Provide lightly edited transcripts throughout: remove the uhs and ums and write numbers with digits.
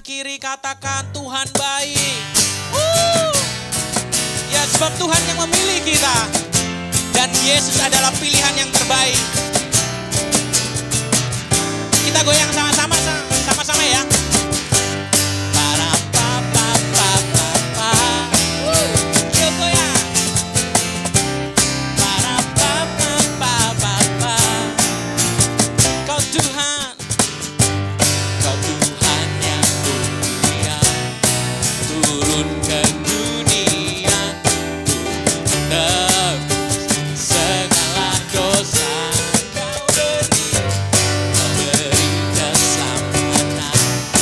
kiri katakan Tuhan baik. Ya sebab Tuhan yang memilih kita. Dan Yesus adalah pilihan yang terbaik. Kita goyang sama-sama ya. Yuk goyang. Kau Tuhan yang mulia, turun ke dunia untuk tebus segala dosa. Kau beri keselamatan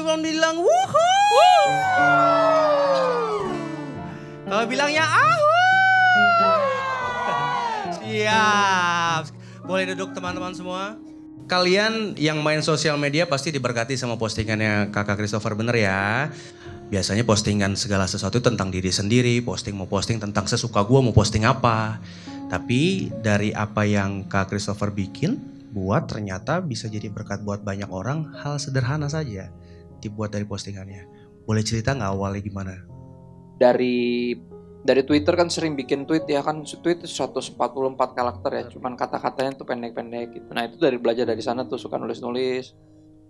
cuma bilang wuhuu. Kalau bilangnya siap. Boleh duduk teman-teman semua. Kalian yang main sosial media pasti diberkati sama postingannya Kakak Christopher, bener ya? Biasanya postingan segala sesuatu tentang diri sendiri, mau posting tentang sesuka gue, mau posting apa. Tapi dari apa yang Kak Christopher bikin, buat ternyata bisa jadi berkat buat banyak orang, hal sederhana saja dibuat dari postingannya. Boleh cerita gak awalnya gimana? Dari Twitter kan sering bikin tweet ya kan, tweet 144 karakter ya, cuman kata-katanya tuh pendek-pendek gitu. Nah itu belajar dari sana tuh, suka nulis-nulis,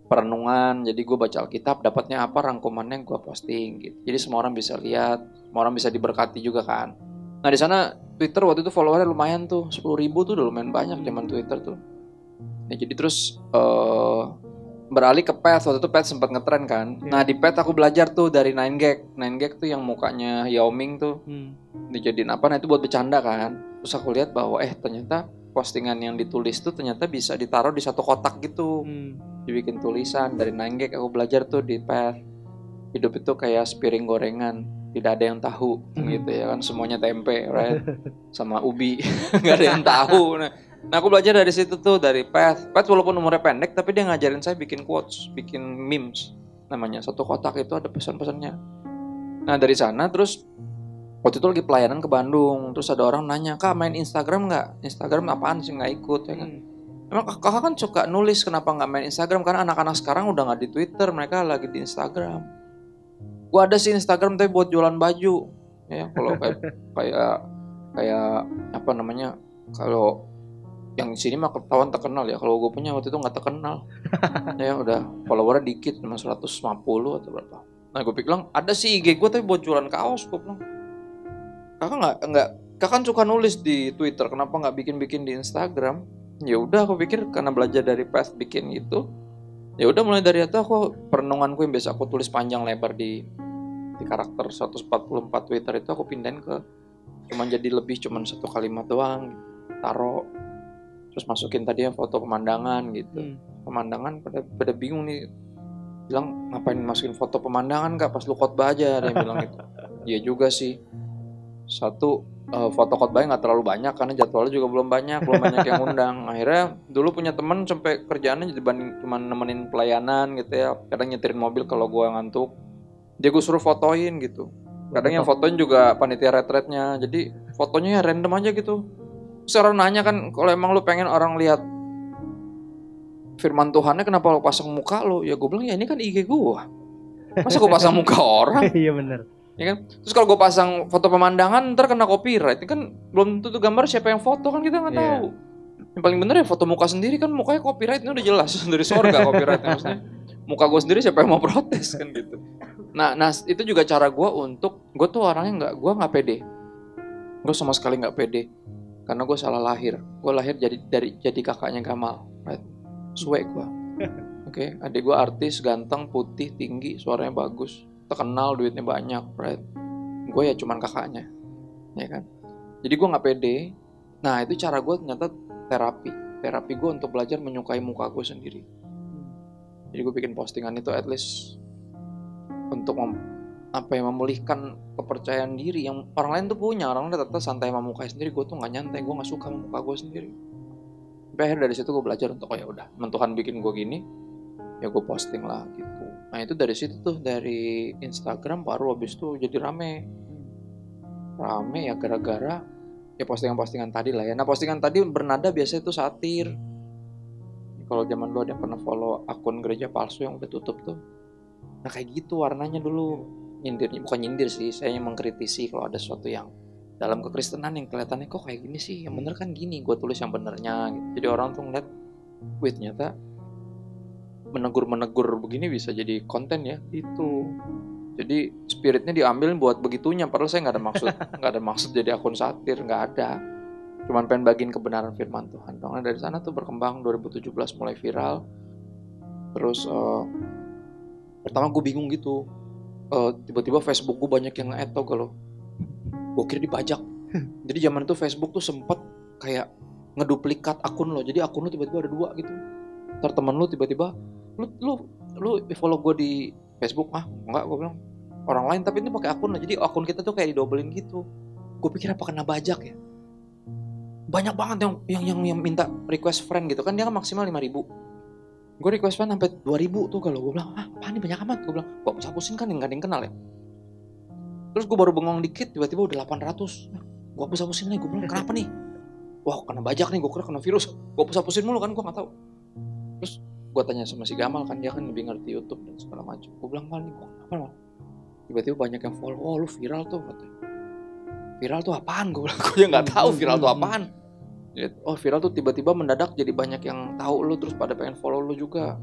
perenungan, jadi gue baca Alkitab, dapatnya apa, rangkumannya gue posting gitu. Jadi semua orang bisa lihat, semua orang bisa diberkati juga kan. Nah di sana Twitter waktu itu followernya lumayan tuh, 10.000 tuh udah lumayan banyak zaman Twitter tuh. Nah jadi terus beralih ke Path, waktu itu Path sempat ngetren kan. Nah di Path aku belajar tuh dari 9gag. 9gag tuh yang mukanya Yao Ming tuh dijadiin apa, nah itu buat bercanda kan. Terus aku lihat bahwa ternyata postingan yang ditulis tuh ternyata bisa ditaruh di satu kotak gitu. Dibikin tulisan. Dari 9gag aku belajar tuh di Path. Hidup itu kayak sepiring gorengan, tidak ada yang tahu gitu ya kan, semuanya tempe right, sama ubi. Nggak ada yang tahu. Nah aku belajar dari situ tuh, dari Path walaupun umurnya pendek tapi dia ngajarin saya bikin quotes, bikin memes namanya. Satu kotak itu ada pesan-pesannya. Nah dari sana terus waktu itu lagi pelayanan ke Bandung, terus ada orang nanya, "Kak main Instagram nggak? Instagram apaan sih, nggak ikut ya kan?" Emang kakak kan suka nulis, kenapa nggak main Instagram? Karena anak-anak sekarang udah nggak di Twitter, mereka lagi di Instagram. Gua ada sih Instagram tapi buat jualan baju ya, kalau kayak apa namanya, kalau yang di sini mah ketahuan terkenal ya. Kalau gue punya waktu itu nggak terkenal. Ya udah followernya dikit, cuma 150 atau berapa. Nah gue bilang ada sih IG gue tapi buat jualan kaos. Gue bilang, kakak kan suka nulis di Twitter, kenapa nggak bikin di Instagram? Ya udah aku pikir karena belajar dari Path bikin itu. Ya udah mulai dari itu aku perenunganku yang biasa aku tulis panjang lebar di karakter 144 Twitter itu aku pindahin ke cuman jadi lebih cuman satu kalimat doang, taruh. Terus masukin tadi yang foto pemandangan gitu. Pemandangan pada bingung nih. Bilang ngapain masukin foto pemandangan Kak, pas lu khotbah aja, ada yang bilang gitu. Iya juga sih. Satu, foto khotbahnya gak terlalu banyak karena jadwalnya juga belum banyak yang undang. Akhirnya dulu punya temen sampai kerjaannya jadi cuma nemenin pelayanan gitu ya. Kadang nyetirin mobil kalau gue ngantuk. Dia gue suruh fotoin gitu. Kadang yang fotoin juga panitia retretnya. Jadi fotonya ya random aja gitu. Terus nanya kan, kalau emang lu pengen orang lihat firman Tuhannya, kenapa lu pasang muka lu? Ya gue bilang ya ini kan IG gue. Masa gue pasang muka orang? Iya bener. Ya kan? Terus kalau gue pasang foto pemandangan ntar kena copyright. Ini kan belum tentu gambar siapa yang foto kan kita nggak tahu. Yang paling bener ya foto muka sendiri kan, mukanya copyright ini udah jelas dari sorga copyrightnya. Maksudnya muka gue sendiri siapa yang mau protes kan gitu. Nah itu juga cara gue untuk, gue tuh orangnya gue nggak pede. Gue sama sekali nggak pede. Karena gue salah lahir. Gue lahir jadi kakaknya Gamal, right? Suwe gue. Oke, adik gue artis, ganteng, putih, tinggi, suaranya bagus, terkenal, duitnya banyak, right? Gue ya cuman kakaknya, ya kan? Jadi gue nggak pede. Nah itu cara gue ternyata terapi gue untuk belajar menyukai muka gue sendiri. Jadi gue bikin postingan itu at least untuk memulihkan kepercayaan diri yang orang lain tuh punya. Orang lain tetap santai sama mukanya sendiri, gue tuh nggak nyantai, gue nggak suka sama muka gue sendiri. Sampai akhirnya dari situ gue belajar untuk ya udah, Tuhan bikin gue gini, ya gue posting lah gitu. Nah itu dari situ tuh, dari Instagram baru habis itu jadi rame ya gara-gara ya postingan-postingan tadi lah ya. Nah postingan tadi bernada biasanya itu satir. Kalau zaman dulu ada yang pernah follow akun gereja palsu yang udah tutup tuh, nah kayak gitu warnanya dulu. Bukan nyindir sih, saya mengkritisi kalau ada sesuatu yang dalam kekristenan yang kelihatannya kok kayak gini sih, yang bener kan gini, gue tulis yang benernya gitu. Jadi orang tuh ngeliat, wait ternyata menegur begini bisa jadi konten ya itu. Jadi spiritnya diambil buat begitunya, padahal saya nggak ada maksud jadi akun satir, nggak ada. Cuman pengen bagiin kebenaran firman Tuhan. Nah dari sana tuh berkembang, 2017 mulai viral. Terus pertama gue bingung gitu. Tiba-tiba Facebook gue banyak yang nge-add tau gak lo. Gue kira dipajak. Jadi zaman itu Facebook tuh sempet kayak ngeduplikat akun lo. Jadi akun lo tiba-tiba ada 2 gitu. Ntar temen lo tiba-tiba lu follow gue di Facebook, enggak, gue bilang orang lain tapi ini pakai akun lah. Jadi akun kita tuh kayak didobelin gitu. Gue pikir apa kena bajak ya. Banyak banget yang minta request friend gitu kan, dia kan maksimal 5.000. Gue request friend sampai 2.000 tuh. Kalau gue bilang, apaan nih banyak amat. Gue bilang, gue hapus-hapusin kan, gak ada yang kenal ya. Terus gue baru bengong dikit, tiba-tiba udah 800. Gue hapus-hapusin nih, gue bilang kenapa nih? Wah kena bajak nih, gue kira kena virus. Gue hapus-hapusin mulu kan, gue gak tahu. Terus gue tanya sama si Gamal kan, dia kan lebih ngerti YouTube dan segala macam. Gue bilang, Mal nih, gue kenapa Mal? Tiba-tiba banyak yang follow, oh lu viral tuh katanya. Viral tuh apaan? Gue bilang, gue ya gak tahu viral tuh apaan. Oh viral tuh tiba-tiba mendadak jadi banyak yang tahu lu, terus pada pengen follow lu juga.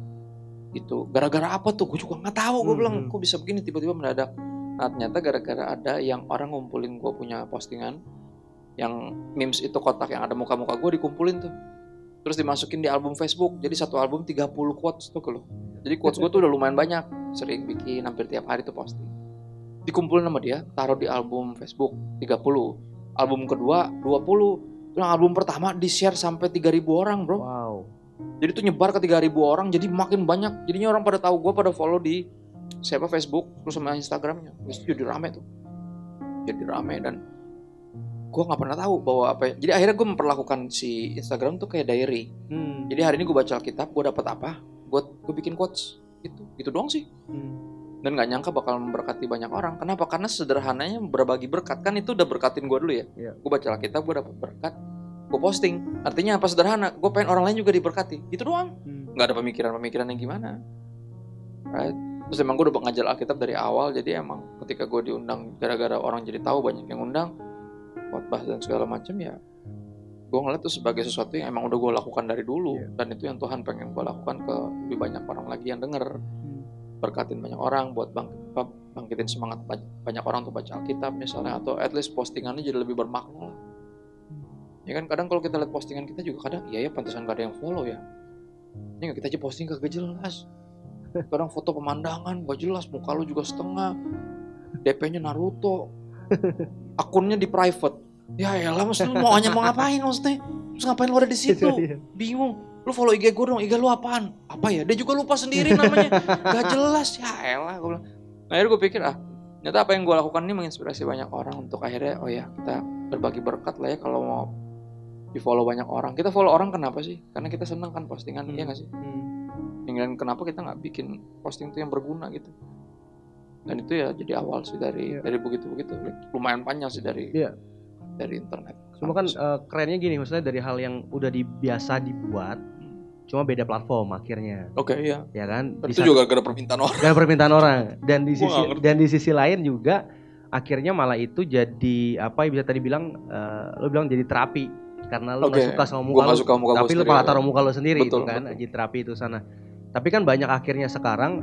Gitu. Gara-gara apa tuh? Gue juga gak tahu. Gue bilang, kok bisa begini tiba-tiba mendadak. Nah ternyata gara-gara ada yang orang ngumpulin gue punya postingan, yang memes itu kotak yang ada muka-muka gue dikumpulin tuh. Terus dimasukin di album Facebook. Jadi satu album 30 quotes tuh loh. Jadi quotes gue tuh udah lumayan banyak. Sering bikin hampir tiap hari tuh posting. Dikumpulin sama dia, taruh di album Facebook 30. Album kedua 20. Yang album pertama di-share sampai 3.000 orang bro. Wow. Jadi tuh nyebar ke 3.000 orang. Jadi makin banyak. Jadinya orang pada tahu gue, pada follow di Facebook terus sama Instagramnya. Terus jadi rame tuh. Jadi rame dan gue gak pernah tahu bahwa apa. Jadi akhirnya gue memperlakukan si Instagram tuh kayak diary. Jadi hari ini gue baca Alkitab, gue dapat apa, gue bikin quotes gitu doang sih. Dan gak nyangka bakal memberkati banyak orang. Kenapa? Karena sederhananya berbagi berkat. Kan itu udah berkatin gue dulu ya. Gue baca Alkitab, gue dapat berkat, gue posting. Artinya apa? Sederhana, gue pengen orang lain juga diberkati. Gitu doang. Gak ada pemikiran-pemikiran yang gimana, right? Terus emang gue udah ngajar Alkitab dari awal. Jadi emang ketika gue diundang, gara-gara orang jadi tahu banyak yang undang, khotbah dan segala macam ya, gue ngeliat itu sebagai sesuatu yang emang udah gue lakukan dari dulu. Dan itu yang Tuhan pengen gue lakukan ke lebih banyak orang lagi yang denger. Berkatin banyak orang buat bangkitin semangat banyak orang untuk baca Alkitab misalnya, atau at least postingannya jadi lebih bermakna. Ya kan kadang kalau kita lihat postingan kita juga kadang iya ya pantesan gak ada yang follow ya. Ini kita aja posting kagak jelas. Kadang foto pemandangan gak jelas, muka lu juga setengah, DP-nya Naruto, akunnya di private. Ya elah, maksudnya mau ngapain maksudnya? Terus ngapain lu ada di situ? Bingung. Lu follow IG gue dong, IG lu apaan? Apa ya? Dia juga lupa sendiri namanya. Gak jelas. Ya elah, gue bilang. Nah, akhirnya gue pikir ternyata apa yang gue lakukan ini menginspirasi banyak orang untuk akhirnya, oh ya kita berbagi berkat lah ya kalau mau di follow banyak orang. Kita follow orang kenapa sih? Karena kita seneng kan postingan, iya gak sih? Dan kenapa kita gak bikin posting itu yang berguna gitu. Dan itu ya jadi awal sih dari begitu-begitu. Lumayan panjang sih dari internet. Cuma kan kerennya gini, maksudnya dari hal yang udah biasa dibuat, cuma beda platform akhirnya. Oke, iya. Ya kan? Itu juga gara-gara permintaan orang. Gara permintaan orang. Dan di sisi lain juga akhirnya malah itu jadi apa bisa tadi bilang, lo bilang jadi terapi karena lo nggak suka sama muka lo, tapi lo malah taruh muka lo sendiri. Betul, itu kan betul. Jadi terapi itu sana. Tapi kan banyak akhirnya sekarang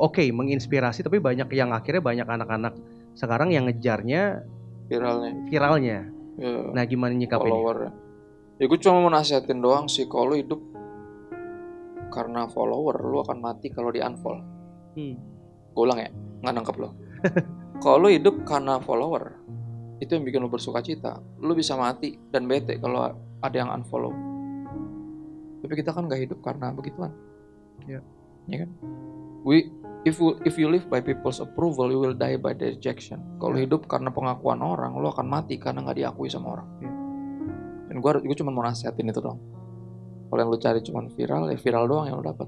menginspirasi, tapi banyak yang akhirnya banyak anak-anak sekarang yang ngejarnya viralnya. Ya, nah gimana nyikapinnya? Ya gue cuma mau nasihatin doang sih, kalau lu hidup karena follower, lu akan mati kalau di unfollow. Gue ulang ya, nggak nangkep lo. Kalau lu hidup karena follower, itu yang bikin lu bersuka cita. Lu bisa mati dan bete kalau ada yang unfollow. Tapi kita kan nggak hidup karena begituan. Ya kan? If you live by people's approval, you will die by the rejection. Kalau hidup karena pengakuan orang, lu akan mati karena nggak diakui sama orang. Dan gue cuma mau nasihatin itu dong. Kalau yang lu cari cuma viral, ya viral doang yang lu dapat.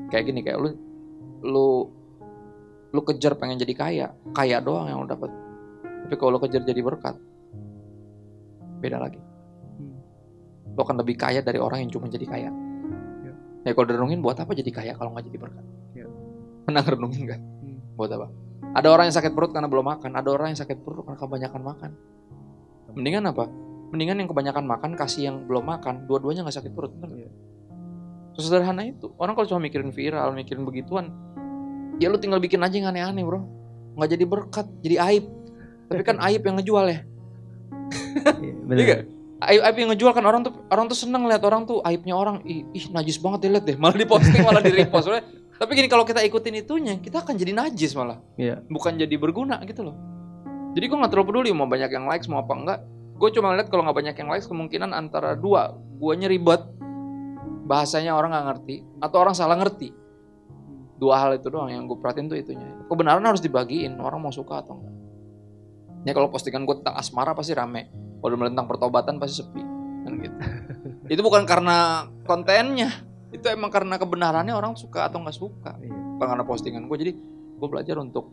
Kayak gini, kayak lu kejar pengen jadi kaya doang yang lu dapat. Tapi kalau lu kejar jadi berkat, beda lagi. Lu akan lebih kaya dari orang yang cuma jadi kaya. Ya kalau direnungin, buat apa jadi kaya kalau nggak jadi berkat? Pernah renungin gak? Buat apa? Ada orang yang sakit perut karena belum makan. Ada orang yang sakit perut karena kebanyakan makan. Mendingan apa? Mendingan yang kebanyakan makan kasih yang belum makan. Dua-duanya gak sakit perut. Sesederhana itu. Orang kalau cuma mikirin viral, mikirin begituan, ya lu tinggal bikin aja yang aneh-aneh bro. Gak jadi berkat, jadi aib. Tapi kan aib yang ngejual ya. Bener. Aib yang ngejual kan orang tuh seneng lihat orang tuh aibnya orang. Ih najis banget dilihat deh. Malah diposting, malah di-repost. Tapi gini, kalau kita ikutin itunya, kita akan jadi najis malah. Bukan jadi berguna gitu loh. Jadi gue gak terlalu peduli mau banyak yang likes mau apa enggak. Gue cuma lihat kalau gak banyak yang likes, kemungkinan antara dua, guanya ribet, bahasanya orang gak ngerti, atau orang salah ngerti. 2 hal itu doang yang gue perhatiin tuh itunya. Kebenaran harus dibagiin, orang mau suka atau enggak. Ya kalau postingan gue tentang asmara pasti rame, kalau tentang pertobatan pasti sepi, kan gitu. Itu bukan karena kontennya, itu emang karena kebenarannya orang suka atau nggak suka, bukan karena postingan gue. Jadi gue belajar untuk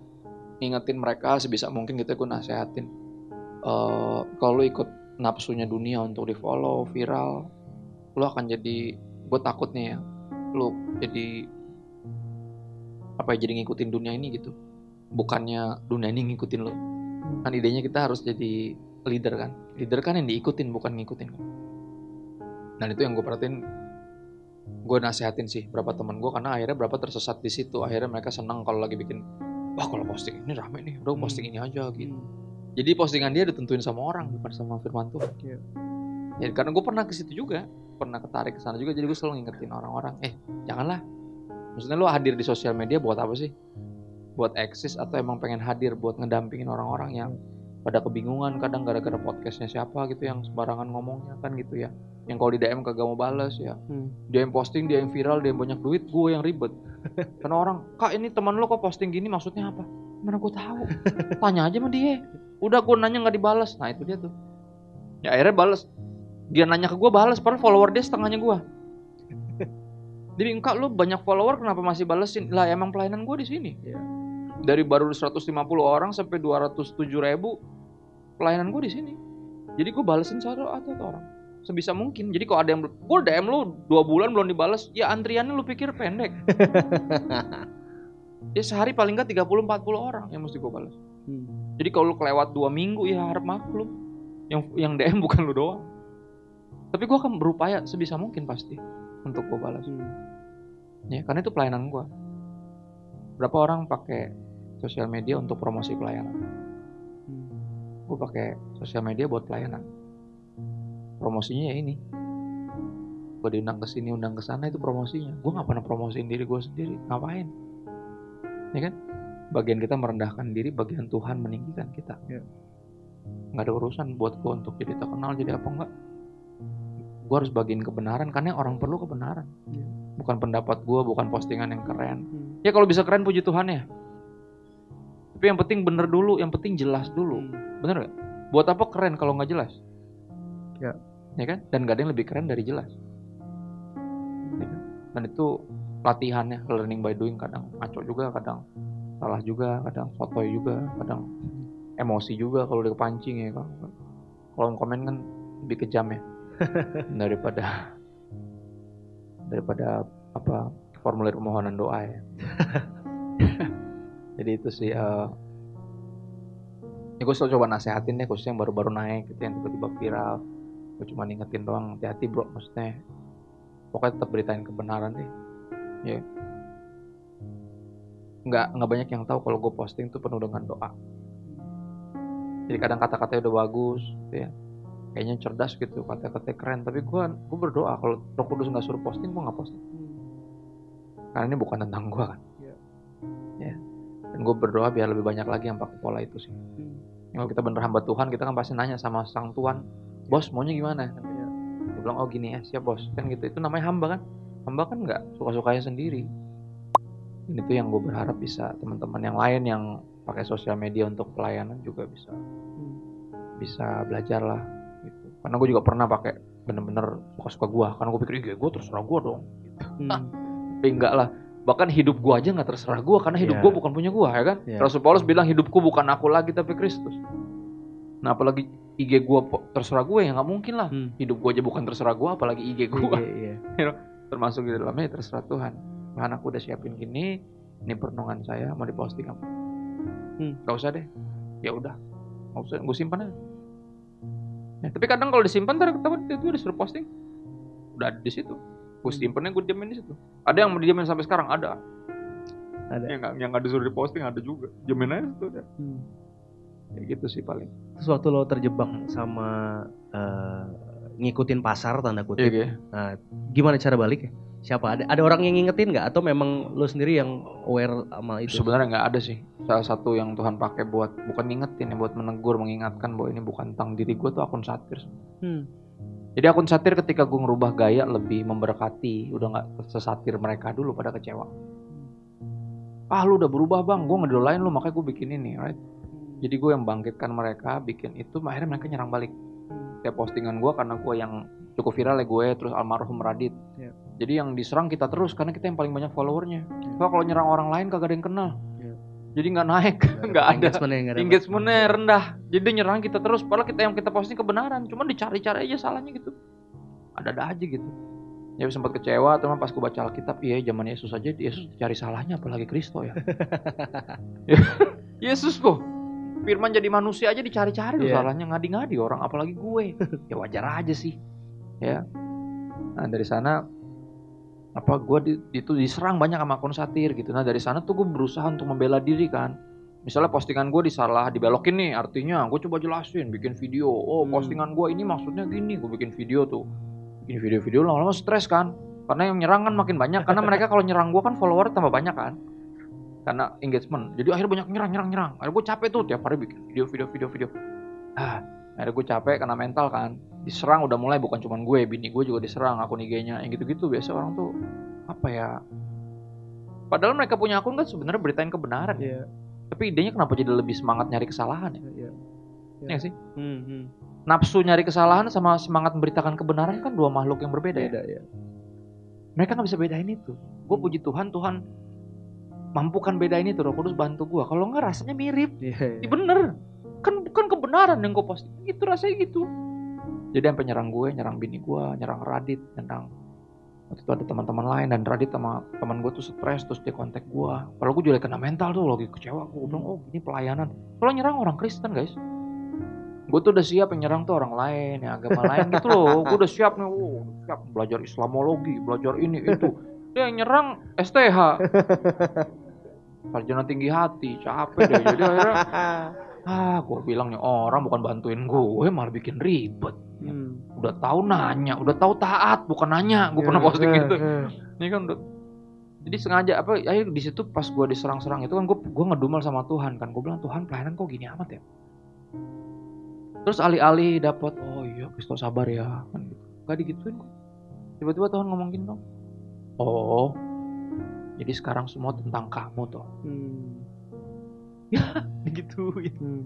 ngingetin mereka sebisa mungkin gitu, gue nasehatin. Kalau lu ikut nafsunya dunia untuk di follow, viral, lu akan jadi, gue takut nih ya, lu jadi jadi ngikutin dunia ini gitu, bukannya dunia ini ngikutin lu. Kan idenya kita harus jadi leader kan yang diikutin bukan ngikutin kan. Dan itu yang gue perhatiin, gue nasehatin sih berapa teman gue, karena akhirnya berapa tersesat di situ. Akhirnya mereka senang kalau lagi bikin, wah kalau posting ini rame nih, udah posting ini aja gitu. Jadi postingan dia ditentuin sama orang, bukan sama firman Tuhan. Ya karena gue pernah ke situ juga, pernah ketarik ke sana juga. Jadi gue selalu ngingetin orang-orang, janganlah. Maksudnya lu hadir di sosial media buat apa sih? Buat eksis atau emang pengen hadir buat ngedampingin orang-orang yang pada kebingungan kadang gara-gara podcastnya siapa gitu yang sembarangan ngomongnya kan gitu ya. Yang kalau di DM kagak mau bales ya. Dia yang posting, dia yang viral, dia yang banyak duit, gue yang ribet. Karena orang, Kak ini teman lo kok posting gini maksudnya apa? Mana gue tahu. Tanya aja sama dia. Udah gue nanya gak dibales. Nah itu dia tuh. Ya akhirnya bales. Dia nanya ke gue bales, padahal follower dia setengahnya gue. Jadi Kak lu banyak follower kenapa masih balesin? Lah emang pelayanan gue di sini. Dari baru 150 orang sampai 207.000 pelayanan gue di sini. Jadi gue balesin satu orang sebisa mungkin. Jadi kalau ada yang gue DM lu 2 bulan belum dibales, ya antriannya lu pikir pendek. Ya sehari paling enggak 30-40 orang yang mesti gue balas. Jadi kalau lu kelewat 2 minggu ya harap maklum. Yang DM bukan lu doang. Tapi gue akan berupaya sebisa mungkin pasti untuk gue balas. Ya karena itu pelayanan gue. Berapa orang pakai sosial media untuk promosi pelayanan? Gue pakai sosial media buat pelayanan. Promosinya ya ini. Gue diundang ke sini, undang ke sana, itu promosinya. Gue nggak pernah promosiin diri gue sendiri. Ngapain? Ya kan? Bagian kita merendahkan diri, bagian Tuhan meninggikan kita. Nggak ada urusan buat gue untuk jadi terkenal, jadi apa enggak. Gue harus bagiin kebenaran karena orang perlu kebenaran. Bukan pendapat gue, bukan postingan yang keren. Ya kalau bisa keren puji Tuhan ya. Tapi yang penting bener dulu, yang penting jelas dulu. Bener gak? Buat apa keren kalau gak jelas? Ya kan? Dan gak ada yang lebih keren dari jelas. Ya kan? Dan itu latihannya, learning by doing. Kadang ngaco juga, kadang salah juga, kadang sotoy juga, kadang emosi juga kalau udah kepancing ya. Kalau komen kan lebih kejam ya. Daripada apa formulir permohonan doa ya. Jadi itu sih ya gue selalu coba nasehatin deh, khususnya yang baru-baru naik gitu, yang tiba-tiba viral. Gue cuma ngingetin doang, hati-hati bro, maksudnya pokoknya tetap beritain kebenaran deh. Ya. Nggak banyak yang tahu kalau gue posting tuh penuh dengan doa. Jadi kadang kata-katanya udah bagus gitu ya, kayaknya cerdas gitu, kata-katanya keren, tapi gue berdoa kalau Roh Kudus nggak suruh posting, gue nggak posting. Karena ini bukan tentang gue kan. Ya. Dan gue berdoa biar lebih banyak lagi yang pakai pola itu sih. Kalau kita bener hamba Tuhan, kita kan pasti nanya sama sang Tuhan, bos maunya gimana? Dia bilang, oh gini ya, siap bos. Kan gitu, itu namanya hamba kan. Hamba kan nggak suka-sukanya sendiri. Dan itu yang gue berharap bisa teman-teman yang lain yang pakai sosial media untuk pelayanan juga bisa belajar lah. Gitu. Karena gue juga pernah pakai bener-bener suka-suka gue. Karena gue pikir, gue terserah gue dong. Gitu. Tapi enggak lah. Bahkan hidup gue aja gak terserah gue, karena hidup gue bukan punya gue, ya kan? Rasul Paulus bilang hidupku bukan aku lagi tapi Kristus. Nah apalagi IG gue terserah gue, ya gak mungkin lah. Hidup gue aja bukan terserah gue, apalagi IG gue. Termasuk di dalamnya terserah Tuhan. Tuhan aku udah siapin gini, ini perenungan saya mau diposting apa? Gak usah deh, ya udah, gak usah, gue simpan aja. Ya, tapi kadang kalau disimpan ntar ketahuan itu udah disuruh posting, udah ada di situ. Gue simpennya, gue diamin di situ. Ada yang diamin sampai sekarang, ada. Yang nggak disuruh diposting ada juga. Diamin aja itu udah. Kayak gitu sih paling. Terus waktu lo terjebak sama ngikutin pasar tanda kutip, nah, gimana cara balik ya? Siapa ada orang yang ngingetin nggak? Atau memang lo sendiri yang aware sama itu? Sebenarnya nggak ada sih. Salah satu yang Tuhan pakai buat bukan ngingetin ya, buat menegur, mengingatkan bahwa ini bukan tentang diri gue tuh akun satir. Jadi akun satir ketika gue ngerubah gaya lebih memberkati, udah gak sesatir mereka dulu pada kecewa. lu udah berubah bang, gue ngedolain lu makanya gue bikin ini, right? Jadi gue yang bangkitkan mereka, bikin itu, akhirnya mereka nyerang balik. Kayak postingan gue karena gue yang cukup viral ya gue, terus almarhum Radit. Jadi yang diserang kita terus karena kita yang paling banyak followernya. Kalau nyerang orang lain kagak ada yang kenal. Jadi nggak naik, nggak ada. Engagementnya rendah. Jadi nyerang kita terus, padahal kita posting kebenaran, cuma dicari-cari aja salahnya gitu. Ada-ada aja gitu. Ya sempat kecewa, teman pas gue baca Alkitab, iya zaman Yesus aja, Yesus cari salahnya apalagi Kristo ya. Yesus kok, firman jadi manusia aja dicari-cari loh salahnya, ngadi-ngadi orang apalagi gue. Ya wajar aja sih. Ya. Nah dari sana gue itu diserang banyak sama akun satir gitu. Nah dari sana tuh gue berusaha untuk membela diri kan. Misalnya postingan gue dibelokin nih, artinya gue coba jelasin, bikin video. Oh postingan gue ini maksudnya gini, gue bikin video tuh. Bikin video-video lama-lama stres kan. Karena yang nyerang kan makin banyak. Karena mereka kalau nyerang gue kan follower tambah banyak kan. Karena engagement. Jadi akhirnya banyak nyerang. Akhirnya gue capek tuh tiap hari bikin video. Akhirnya gue capek karena mental kan. Diserang udah mulai, bukan cuma gue, bini gue juga diserang akun IG-nya. Yang gitu-gitu biasa orang tuh apa ya. Padahal mereka punya akun kan sebenarnya beritain kebenaran. Tapi idenya kenapa jadi lebih semangat nyari kesalahan ya? Iya sih? Nafsu nyari kesalahan sama semangat memberitakan kebenaran kan dua makhluk yang berbeda ya. Mereka gak bisa bedain itu. Gue puji Tuhan mampukan bedain itu. Roh Kudus bantu gue. Kalau enggak rasanya mirip. Bener. Kan bukan kebenaran yang gue posting. Itu rasanya gitu. Jadi sampai nyerang gue, nyerang bini gue, nyerang Radit, waktu itu ada teman-teman lain, dan Radit sama teman gue tuh stres, terus dia kontak gue. Kalau gue juga kena mental tuh, lagi kecewa. Gue bilang, oh ini pelayanan. Kalau nyerang orang Kristen guys. Gue tuh udah siap yang nyerang tuh orang lain, yang agama lain gitu loh. Gue udah siap nih, siap belajar Islamologi, belajar ini itu. Dia yang nyerang STH, sarjana tinggi hati, capek deh. Jadi akhirnya, gue bilang nih orang bukan bantuin gue, malah bikin ribet. Udah tahu nanya, udah tahu taat, bukan nanya. Gue pernah posting gitu. Ini kan udah. Jadi sengaja ayo di situ pas gue diserang-serang itu kan gue ngedumel sama Tuhan kan. Gue bilang Tuhan pelayanan kok gini amat ya. Terus alih-alih dapat, oh iya Kristo sabar ya, kan gitu. Gak digituin kok. Tiba-tiba Tuhan ngomong gini dong. Oh, jadi sekarang semua tentang kamu toh. Ya, digituin.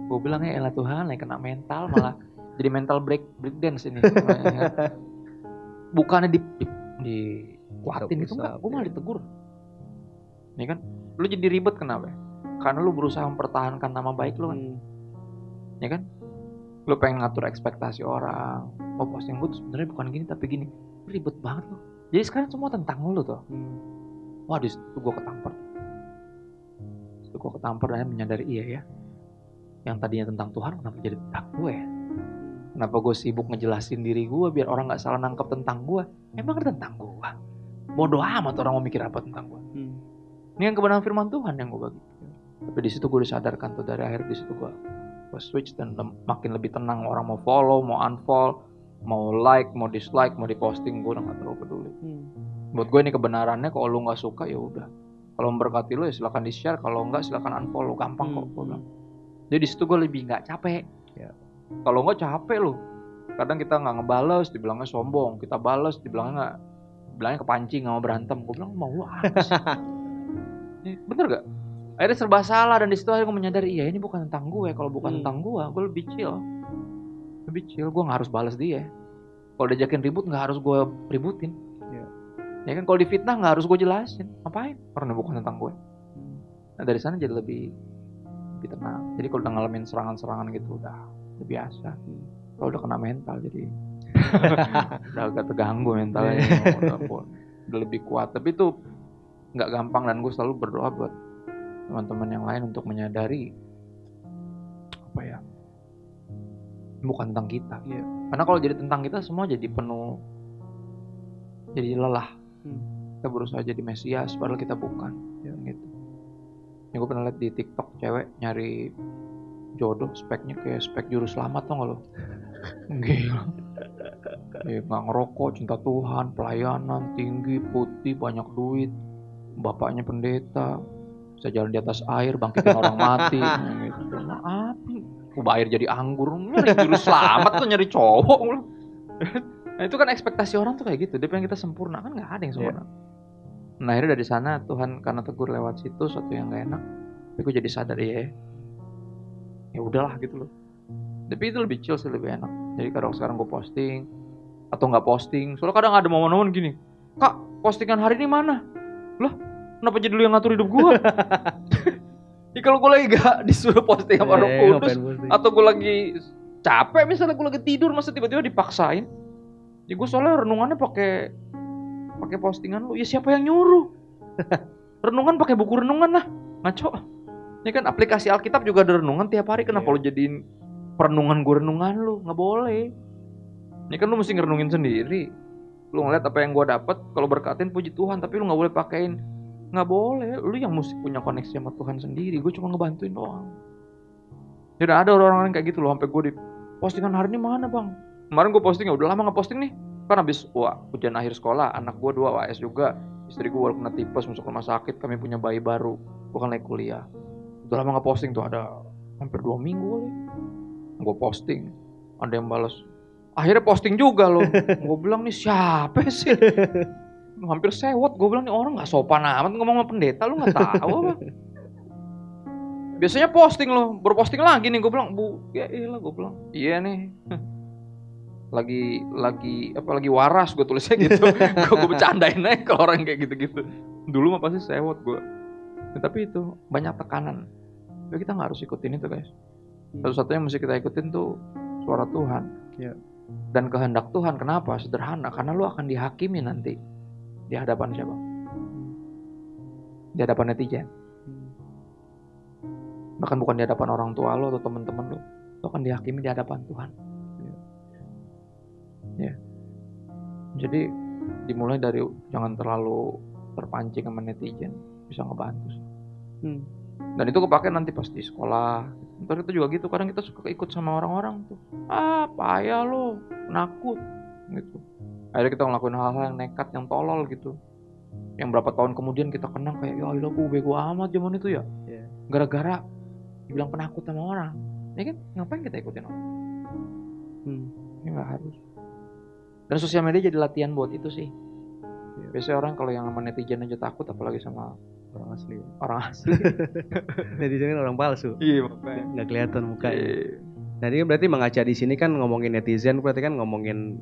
Gue bilang ya elah Tuhan, lagi kena mental malah jadi mental break dance ini. Bukannya dikuatin itu enggak, gue malah ditegur. Nih kan, lu jadi ribet kenapa? Karena lu berusaha mempertahankan nama baik lu kan. Ya kan? Lu pengen ngatur ekspektasi orang. Oh posting gue tuh sebenarnya bukan gini tapi gini. Ribet banget lu. Jadi sekarang semua tentang lu tuh. Wah di situ gue ketampar. Dan menyadari iya ya. Yang tadinya tentang Tuhan kenapa jadi tentang gue ya? Kenapa gue sibuk ngejelasin diri gue biar orang gak salah nangkep tentang gue? Emang tentang gue. Bodoh amat orang mau mikir apa tentang gue. Ini yang kebenaran firman Tuhan yang gue bagi. Tapi di situ gue disadarkan tuh dari akhir di situ gue switch dan makin lebih tenang. Orang mau follow, mau unfollow, mau like, mau dislike, mau diposting, gue udah gak terlalu peduli. Buat gue ini kebenarannya, kalau lu gak suka ya udah. Kalau memberkati lu ya silakan di share, kalau enggak silakan unfollow, gampang kok gue bilang. Jadi di situ gue lebih gak capek. Kalau enggak capek lu. Kadang kita gak ngebales, dibilangnya sombong. Kita bales, dibilangnya kepancing, gak mau berantem. Gue bilang mau lu apa sih? Bener gak? Akhirnya serba salah dan di situ akhirnya gue menyadari iya ini bukan tentang gue. Kalau bukan tentang gue lebih chill. Gue nggak harus balas dia. Kalau diajakin ribut nggak harus gue ributin. Ya kan kalau difitnah nggak harus gue jelasin. Ngapain? Karena bukan tentang gue. Nah dari sana jadi lebih tenang. Jadi kalau udah ngalamin serangan-serangan gitu udah biasa. Kalau udah kena mental jadi udah agak terganggu mentalnya. Udah lebih kuat. Tapi itu nggak gampang dan gue selalu berdoa buat teman-teman yang lain untuk menyadari apa ya, bukan tentang kita. Karena kalau jadi tentang kita semua jadi penuh, jadi lelah. Kita berusaha jadi Mesias padahal kita bukan. Gitu. Ini gue pernah lihat di TikTok cewek nyari jodoh speknya kayak spek juru selamat tau gak lo? Gila. Nggak ngerokok, cinta Tuhan, pelayanan, tinggi, putih, banyak duit, bapaknya pendeta, bisa jalan di atas air, bangkitin orang mati, gitu. Ubah air jadi anggur, nyari juru selamat tuh nyari cowok. Nah itu kan ekspektasi orang tuh kayak gitu, dia pengen kita sempurna, kan nggak ada yang sempurna. Nah akhirnya dari sana Tuhan karena tegur lewat situ suatu yang gak enak, tapi gue jadi sadar ya udahlah gitu loh. Tapi itu lebih chill sih, lebih enak. Jadi kadang sekarang gue posting atau nggak posting. Soalnya kadang ada momen-momen gini, Kak postingan hari ini mana? Loh kenapa jadi lu yang ngatur hidup gue? Jadi kalau gue lagi gak disuruh posting sama Roh Kudus, atau gue lagi capek misalnya gue lagi tidur, masa tiba-tiba dipaksain. Jadi gue soalnya renungannya pakai postingan lu. Ya siapa yang nyuruh? Renungan pakai buku renungan lah, ngaco. Ini kan aplikasi Alkitab juga ada renungan tiap hari. Kenapa lu jadiin perenungan gue renungan lu? Nggak boleh. Ini kan lu mesti ngerenungin sendiri. Lu ngeliat apa yang gue dapet, kalau berkatin puji Tuhan. Tapi lu nggak boleh pakein. Nggak boleh. Lu yang mesti punya koneksi sama Tuhan sendiri. Gue cuma ngebantuin doang. Jadi ada orang-orang kayak gitu loh. Sampai gue di postingan hari ini mana bang? Kemarin gue posting, ya udah lama nggak posting nih. Kan habis ujian akhir sekolah. Anak gue 2 UAS juga. Istri gue baru kena tipes, masuk rumah sakit. Kami punya bayi baru. Gue kan lagi kuliah. Udah lama gak posting tuh, ada hampir 2 minggu kali. Gue posting, ada yang balas. Akhirnya posting juga loh. Gue bilang nih siapa sih? Hampir sewot. Gue bilang nih orang gak sopan amat ngomong sama pendeta, lu gak tahu apa? Biasanya posting loh, baru posting lagi nih. Gue bilang, bu, ya iyalah gue bilang. Iya nih. Lagi waras gue tulisnya gitu. Gue bercandain aja kalau orang kayak gitu-gitu. Dulu mah pasti sewot gue. Tapi itu banyak tekanan. Tapi kita gak harus ikutin itu guys. Satu-satunya yang mesti kita ikutin tuh suara Tuhan. Dan kehendak Tuhan. Kenapa? Sederhana. Karena lu akan dihakimi nanti. Di hadapan siapa? Di hadapan netizen. Bahkan bukan di hadapan orang tua lu atau teman-teman lu. Lu akan dihakimi di hadapan Tuhan. Ya. Jadi dimulai dari jangan terlalu terpancing sama netizen. Bisa ngebantu. Dan itu kepake nanti pas di sekolah. Ntar itu juga gitu. Kadang kita suka ikut sama orang-orang tuh. Payah lo, penakut gitu. Akhirnya kita ngelakuin hal-hal yang nekat, yang tolol gitu. Yang berapa tahun kemudian kita kenang kayak, ya Allah gue bego amat zaman itu ya. Gara-gara dibilang penakut sama orang. Ya kan, ngapain kita ikutin orang? Ini gak harus. Dan sosial media jadi latihan buat itu sih. Biasanya orang kalau yang sama netizen aja takut, apalagi sama orang asli. Netizen orang palsu. Iya, makanya. Nggak kelihatan mukanya. Nah ini berarti mengaca di sini kan ngomongin netizen, berarti kan ngomongin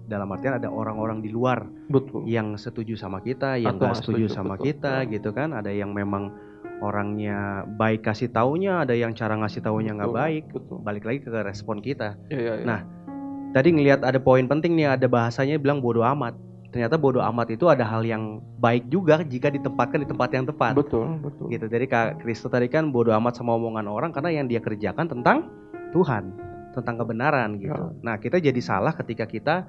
dalam artian ada orang-orang di luar. Betul. Yang setuju sama kita, yang nggak setuju sama kita, gitu kan? Ada yang memang orangnya baik kasih taunya, ada yang cara ngasih taunya nggak baik. Betul. Balik lagi ke respon kita. Iya. Nah, tadi ngelihat ada poin penting nih, ada bahasanya bilang bodo amat. Ternyata bodo amat itu ada hal yang baik juga jika ditempatkan di tempat yang tepat. Betul. Gitu. Jadi Kak Kristo tadi kan bodo amat sama omongan orang karena yang dia kerjakan tentang Tuhan, tentang kebenaran gitu. Ya. Nah, kita jadi salah ketika kita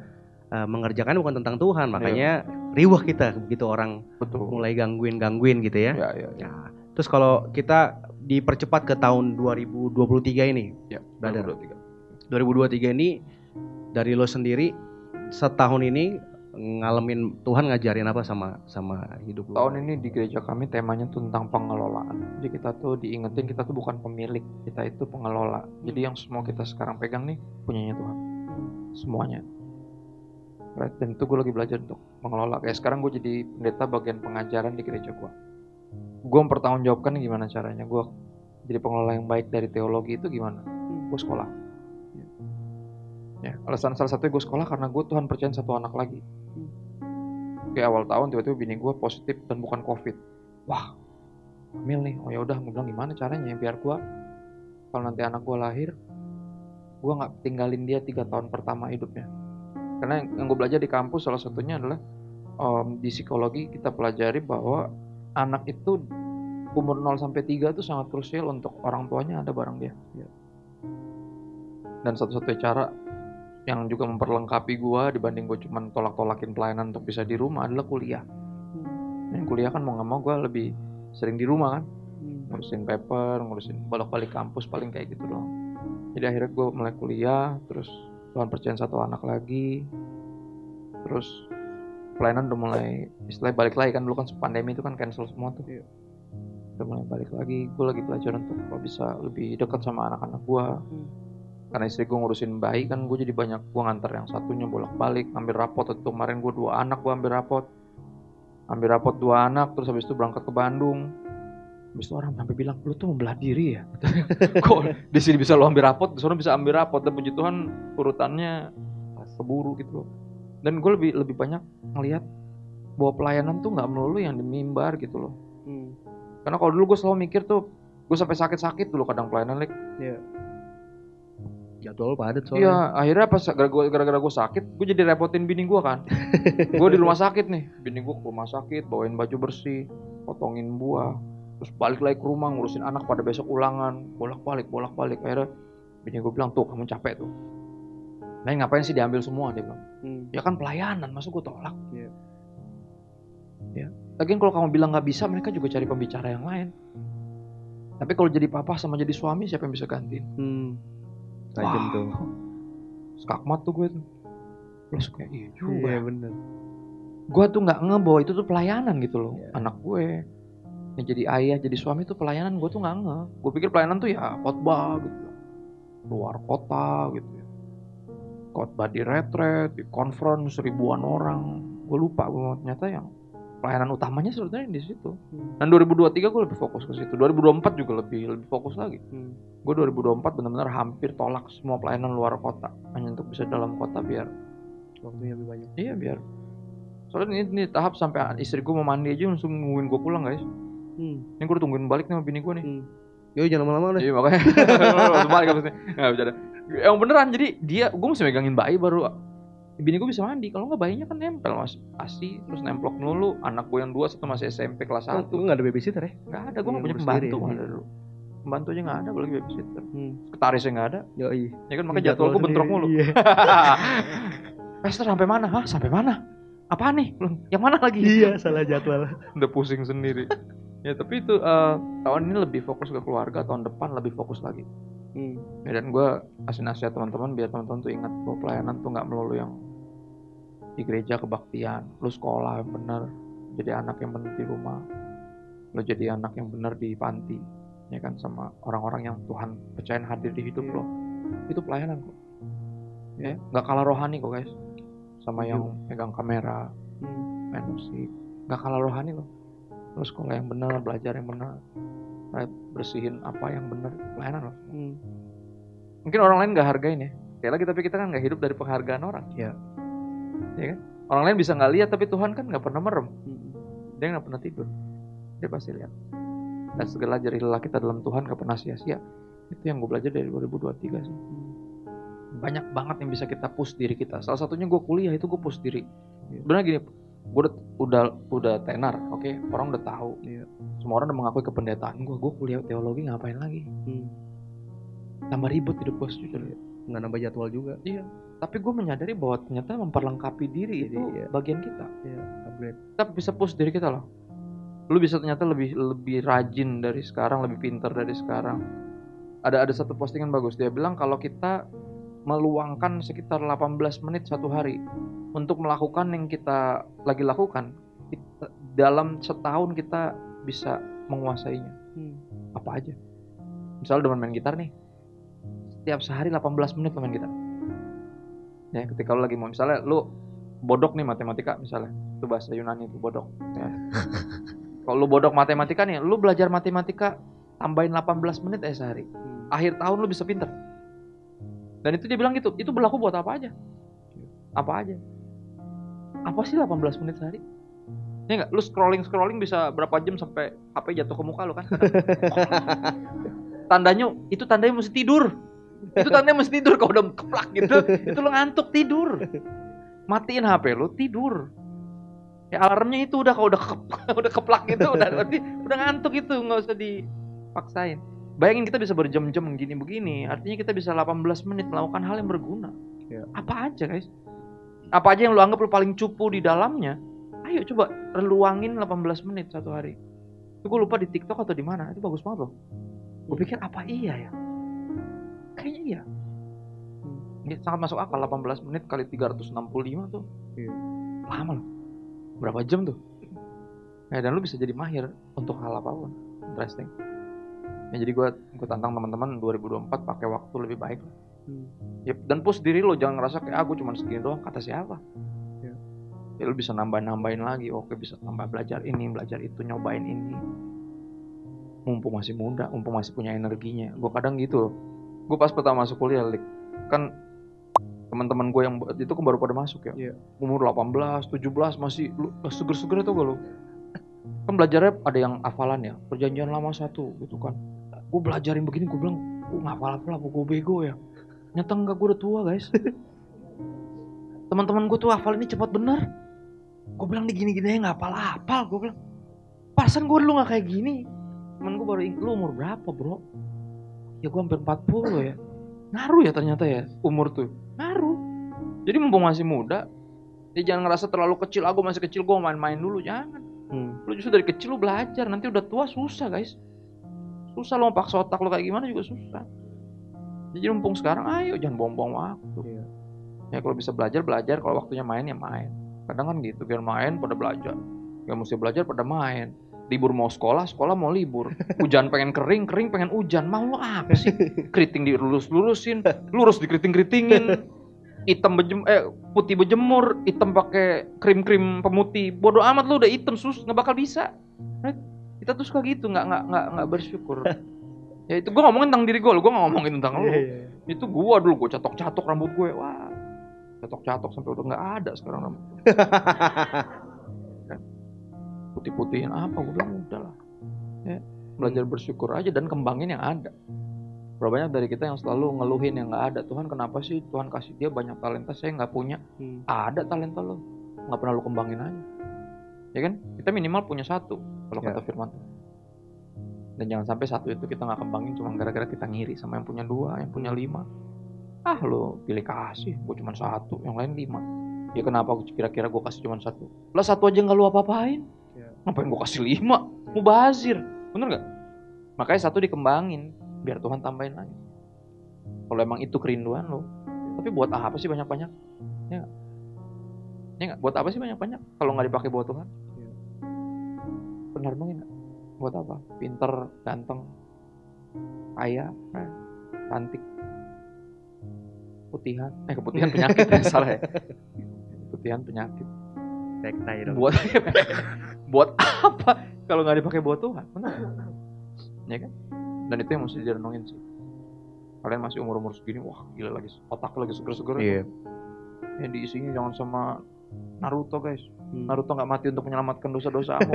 mengerjakan bukan tentang Tuhan, makanya riwah kita begitu orang mulai gangguin gitu ya. Nah, terus kalau kita dipercepat ke tahun 2023 ini, brother. 2023 ini dari lo sendiri setahun ini ngalamin Tuhan ngajarin apa sama hidup lo? Tahun ini di gereja kami temanya tuh tentang pengelolaan. Jadi kita tuh diingetin kita tuh bukan pemilik, kita itu pengelola. Jadi yang semua kita sekarang pegang nih punyanya Tuhan. Semuanya. Right? Dan itu gue lagi belajar untuk mengelola. Kayak sekarang gue jadi pendeta bagian pengajaran di gereja gue. Gue mempertanggungjawabkan gimana caranya. Gue jadi pengelola yang baik dari teologi itu gimana? Gue sekolah. Ya, alasan salah satunya gue sekolah karena gue Tuhan percayain 1 anak lagi. Kayak awal tahun tiba-tiba bini gue positif dan bukan COVID. Wah, hamil nih. Oh ya udah, gue bilang gimana caranya biar gue kalau nanti anak gue lahir, gue nggak tinggalin dia 3 tahun pertama hidupnya. Karena yang gue belajar di kampus salah satunya adalah di psikologi kita pelajari bahwa anak itu umur 0-3 itu sangat krusial untuk orang tuanya ada bareng dia. Dan satu-satunya cara yang juga memperlengkapi gue dibanding gue cuma tolak-tolakin pelayanan untuk bisa di rumah adalah kuliah. Dan kuliah kan mau gak mau gue lebih sering di rumah kan, ngurusin paper, ngurusin bolak-balik kampus paling kayak gitu doang. Jadi akhirnya gue mulai kuliah, terus Tuhan percayain 1 anak lagi, terus pelayanan udah mulai istilahnya balik lagi kan, dulu kan pandemi itu kan cancel semua tuh. Udah mulai balik lagi, gue lagi belajar untuk bisa lebih dekat sama anak-anak gue. Karena istri gue ngurusin bayi kan, gue jadi banyak, gue nganter yang satunya bolak-balik, ambil rapot. Itu kemarin gue 2 anak gue ambil rapot. Ambil rapot 2 anak, terus habis itu berangkat ke Bandung. Habis itu orang sampai bilang, lu tuh membelah diri ya? Kok di sini bisa lu ambil rapot, di sana bisa ambil rapot. Dan puji Tuhan urutannya keburu gitu loh. Dan gue lebih banyak ngelihat bahwa pelayanan tuh gak melulu yang di mimbar gitu loh. Karena kalau dulu gue selalu mikir tuh, gue sampai sakit-sakit dulu kadang pelayanan, Lek. Iya. Jadwal padat soalnya. Iya, akhirnya pas gara-gara gue sakit, gue jadi repotin bini gue kan. Gue di rumah sakit nih, bini gue ke rumah sakit, bawain baju bersih, potongin buah, terus balik lagi ke rumah ngurusin anak pada besok ulangan, bolak-balik. Akhirnya bini gue bilang, tuh kamu capek tuh. Nah ngapain sih diambil semua, dia bilang. Ya kan pelayanan, masa gue tolak. Ya. Lagian kalau kamu bilang gak bisa, mereka juga cari pembicara yang lain. Tapi kalau jadi papa sama jadi suami, siapa yang bisa gantiin? Tajam tuh. Skakmat tuh gue tuh. Terus kayak iya juga. Iya bener. Gue tuh gak nge bahwa itu tuh pelayanan gitu loh. Anak gue yang jadi ayah, jadi suami tuh pelayanan, gue tuh gak nge. Gue pikir pelayanan tuh ya khotbah gitu. Luar kota gitu ya. Khotbah di retret, di conference ribuan orang. Gue lupa bahwa ternyata yang pelayanan utamanya sebenarnya di situ. Dan 2023 gue lebih fokus ke situ. 2024 juga lebih fokus lagi. Gue 2024 benar-benar hampir tolak semua pelayanan luar kota, hanya untuk bisa dalam kota biar waktunya lebih banyak. Iya biar. Soalnya ini tahap sampai istri gue mau mandi aja langsung nungguin gue pulang guys. Ini gue udah tungguin balik nih sama bini gue nih. Yo jangan lama-lama deh. Iya makanya. Balik maksudnya. Nggak bercanda. Yang beneran jadi gue mesti megangin bayi baru bini gue bisa mandi. Kalau nggak bayinya kan nempel masih ASI terus nemplok melulu. Anak gue yang 2 satu masih SMP kelas 1. Gue nggak ada babysitter ya? Nggak ada, gue nggak punya pembantu. Pembantu aja nggak ada, apalagi babysitter. Sekretarisnya nggak ada. Yoi. Ya kan makanya jadwal gue bentrok mulu. Iya. Pastor sampai mana? Hah? Sampai mana? Apaan nih? Yang mana lagi? Iya, salah jadwal. Udah pusing sendiri. Ya tapi itu tahun ini lebih fokus ke keluarga, tahun depan lebih fokus lagi. Ya, dan gue kasih nasihat teman-teman biar teman-teman tuh ingat bahwa pelayanan tuh nggak melulu yang di gereja kebaktian. Lu sekolah yang benar, jadi anak yang benar di rumah. Lu jadi anak yang benar di panti. Ya kan sama orang-orang yang Tuhan percayain hadir di hidup lo. Itu pelayanan kok. Ya, nggak kalah rohani kok guys. Sama yang pegang kamera, main musik, nggak kalah rohani lo. Lo sekolah yang benar, belajar yang benar, bersihin apa yang benar, pelayanan lo. Mungkin orang lain nggak hargain ya. Kayak lagi tapi kita kan nggak hidup dari penghargaan orang. Ya kan? Orang lain bisa nggak lihat tapi Tuhan kan nggak pernah merem. Dia nggak pernah tidur. Dia pasti lihat. Dan segala jerih lelah kita dalam Tuhan gak pernah sia-sia. Itu yang gue belajar dari 2023 sih. Banyak banget yang bisa kita push diri kita. Salah satunya gue kuliah itu gue push diri. Benar gini, gue udah tenar, oke? Orang udah tahu. Semua orang udah mengakui kependetaan gue. Gue kuliah teologi ngapain lagi? Tambah ribet hidup gue jujur. Nggak nambah jadwal juga. Iya. Tapi gue menyadari bahwa ternyata memperlengkapi diri itu bagian kita. Upgrade. Kita bisa push diri kita loh. Lu bisa ternyata lebih rajin dari sekarang, lebih pintar dari sekarang. Ada satu postingan bagus, dia bilang kalau kita meluangkan sekitar 18 menit satu hari untuk melakukan yang kita lagi lakukan, dalam setahun kita bisa menguasainya. Apa aja. Misalnya demen main gitar nih, setiap sehari 18 menit lu main gitar. Ya, ketika lu lagi mau, misalnya lu bodok nih matematika misalnya, itu bahasa Yunani itu bodok. Ya. Kalau lu bodok matematika nih, lu belajar matematika tambahin 18 menit sehari. Akhir tahun lu bisa pinter. Dan itu dia bilang gitu, itu berlaku buat apa aja. Apa aja. Apa sih 18 menit sehari? Ya enggak, lu scrolling bisa berapa jam sampai HP jatuh ke muka lu kan. Tandanya mesti tidur. Itu tandanya mesti tidur, kalau udah keplak gitu, itu lu ngantuk tidur. Matiin HP lu, tidur. Ya alarmnya itu udah kalau udah keplak gitu udah ngantuk itu, nggak usah dipaksain. Bayangin kita bisa berjam-jam begini, artinya kita bisa 18 menit melakukan hal yang berguna. Apa aja guys? Apa aja yang lu anggap lu paling cupu di dalamnya? Ayo coba luangin 18 menit satu hari. Itu gue lupa di TikTok atau di mana, itu bagus banget loh. Gue pikir apa iya ya? Kayaknya iya. Ini sangat masuk akal, 18 menit kali 365 tuh. Lama loh. Berapa jam tuh? Ya, dan lu bisa jadi mahir untuk hal apapun. Interesting. Ya, jadi gue tantang teman-teman 2024 pakai waktu lebih baik. Ya, dan push diri lo, jangan ngerasa kayak aku cuma segini doang, kata siapa? Ya lu bisa nambahin lagi, oke bisa tambah belajar ini, belajar itu, nyobain ini. Mumpung masih muda, mumpung masih punya energinya. Gue kadang gitu loh. Gue pas pertama masuk kuliah, kan teman-teman gue yang itu kan baru pada masuk ya. Yeah. Umur 18, 17 masih seger-seger tuh gue loh. Kan belajarnya ada yang hafalan ya, perjanjian lama 1 gitu kan. Gue belajarin begini, gue bilang, gue gak hafal-hafal, gue bego ya. Nyata enggak, gue udah tua guys. Teman-teman gue tuh hafal ini cepat bener. Gue bilang nih gini-gini aja gak hafal-hafal. Gue bilang, pasan gue dulu gak kayak gini. Temen gue baru lu umur berapa bro? Ya gue hampir 40 ya. Ngaruh ya ternyata ya umur tuh. Ngaruh. Jadi mumpung masih muda, ya jangan ngerasa terlalu kecil. Aku masih kecil, gue main-main dulu. Jangan. Lu justru dari kecil lu belajar. Nanti udah tua susah guys. Susah lo mau paksa otak lo kayak gimana juga susah. Jadi mumpung sekarang ayo jangan buang-buang waktu. Ya kalau bisa belajar, kalau waktunya main ya main. Kadang kan gitu, biar main pada belajar. Gak mesti belajar pada main. Libur mau sekolah mau libur. Hujan pengen kering pengen hujan. Mau lo apa sih? Keriting dilurus-lurusin, lurus dikeriting-keritingin. Putih berjemur, hitam pakai krim-krim pemutih. Bodoh amat lo udah hitam nggak bakal bisa. Right? Kita tuh suka gitu, nggak bersyukur. Ya itu gue ngomongin tentang diri gue nggak ngomongin tentang lo. Itu gue dulu, gue catok-catok rambut gue, wah, catok-catok sampai udah nggak ada sekarang rambut. Putih-putihin apa, gue bilang udah lah. Ya, belajar bersyukur aja dan kembangin yang ada. Berapa banyak dari kita yang selalu ngeluhin yang nggak ada. Tuhan kenapa sih Tuhan kasih dia banyak talenta, saya nggak punya. Ada talenta lo, nggak pernah lo kembangin aja. Ya kan? Kita minimal punya 1 kalau kata firman. Dan jangan sampai 1 itu kita nggak kembangin cuma gara-gara kita ngiri sama yang punya 2, yang punya 5. Lo pilih kasih, gue cuma 1, yang lain 5. Ya kenapa kira-kira gue kasih cuma 1? Lah 1 aja nggak lo apa-apain. Ngapain gue kasih 5? Mubazir, bener nggak? Makanya 1 dikembangin, biar Tuhan tambahin lagi. Kalau emang itu kerinduan lo, tapi buat apa sih banyak-banyak? Ya nggak? Ya nggak? Buat apa sih banyak-banyak kalau nggak dipakai buat Tuhan? Benar dong nggak? Buat apa? Pinter, ganteng, kaya, cantik, putihan. Keputihan penyakit ya, salah ya. Putihan penyakit. Buat apa kalau nggak dipakai buat Tuhan? Benar? Ya kan? Dan itu yang mesti direnungin sih. Kalian masih umur-umur segini, wah gila lagi, otak lagi seger-seger. Iya. Ya diisinya jangan sama Naruto guys. Naruto nggak mati untuk menyelamatkan dosa-dosamu.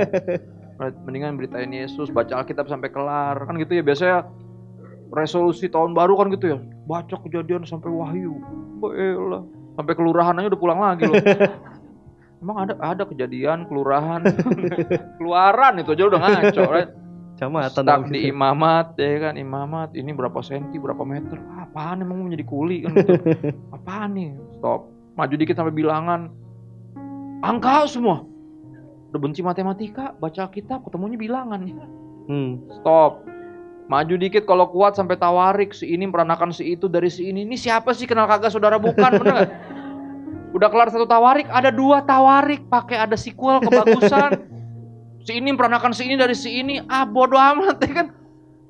Mendingan beritain Yesus, baca Alkitab sampai kelar. Kan gitu ya biasanya resolusi tahun baru kan gitu ya. Baca Kejadian sampai Wahyu. Baiklah. Sampai kelurahan aja udah pulang lagi loh. Emang ada Kejadian, kelurahan, keluaran itu aja udah ngaco, right? Stuck di imamat, ya kan, imamat ini berapa senti, berapa meter, apaan emang menjadi kuli kan gitu. Apaan nih, stop, maju dikit sampai bilangan, angka semua, udah benci matematika, baca kitab ketemunya bilangan, stop, maju dikit kalau kuat sampai tawarik, si ini peranakan si itu dari si ini siapa sih kenal kagak saudara bukan, bener gak? Udah kelar 1 tawarik, ada 2 tawarik, pakai ada sequel kebagusan. Si ini peranakan si ini dari si ini, bodo amat ya kan.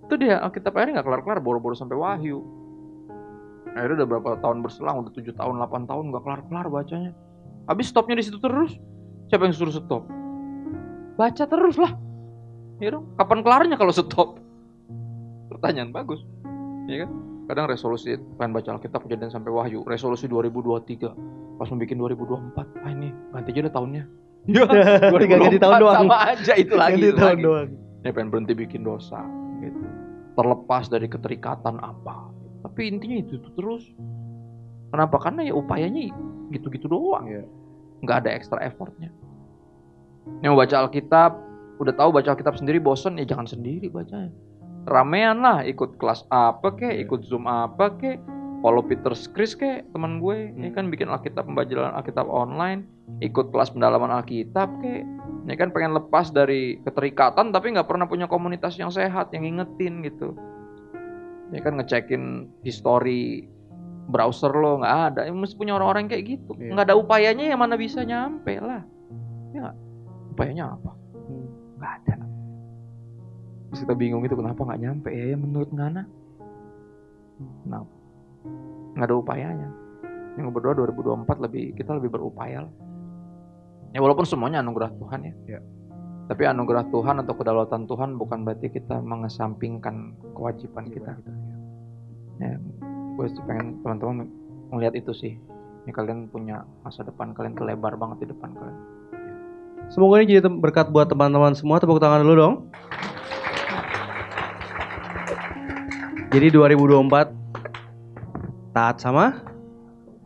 Itu dia, Alkitab akhirnya gak kelar-kelar, boro-boro sampai Wahyu. Akhirnya udah berapa tahun berselang, udah 7 tahun, 8 tahun gak kelar-kelar bacanya. Habis stopnya di situ terus. Siapa yang suruh stop? Baca terus lah. Ya dong, kapan kelarnya kalau stop? Pertanyaan bagus. Ya kan? Kadang resolusi pengen baca Alkitab Kejadian sampai Wahyu, resolusi 2023. Pas mau bikin 2024, ini ganti aja deh tahunnya. Ya, ganti tahun doang. Sama aja itu lagi. Ganti tahun doang. Ya pengen berhenti bikin dosa gitu. Terlepas dari keterikatan apa. Tapi intinya itu terus. Kenapa? Karena ya upayanya gitu-gitu doang. Nggak ada extra effortnya. Yang mau baca Alkitab, udah tahu baca Alkitab sendiri bosen, ya jangan sendiri bacanya. Ramean lah, ikut kelas apa kek, ikut Zoom apa kek, follow Peter Chris kek, teman gue, ya kan bikin Alkitab, pembelajaran Alkitab online, ikut kelas pendalaman Alkitab kek, ya kan pengen lepas dari keterikatan tapi nggak pernah punya komunitas yang sehat, yang ngingetin gitu, ya kan ngecekin history browser lo nggak ada, ya mesti punya orang-orang kayak gitu, nggak ada upayanya yang mana bisa nyampe lah, ya nggak, upayanya apa? Nggak ada. Terus kita bingung itu kenapa nggak nyampe ya menurut Ngana? Kenapa? Nggak ada upayanya. Yang berdoa 2024 kita lebih berupaya lah. Ya walaupun semuanya anugerah Tuhan ya. Tapi anugerah Tuhan atau kedaulatan Tuhan bukan berarti kita mengesampingkan kewajiban kita. Ya, gue pengen teman-teman melihat itu sih. Ini kalian punya masa depan, kalian tuh lebar banget di depan kalian. Semoga ini jadi berkat buat teman-teman semua. Tepuk tangan dulu dong. Jadi 2024 taat sama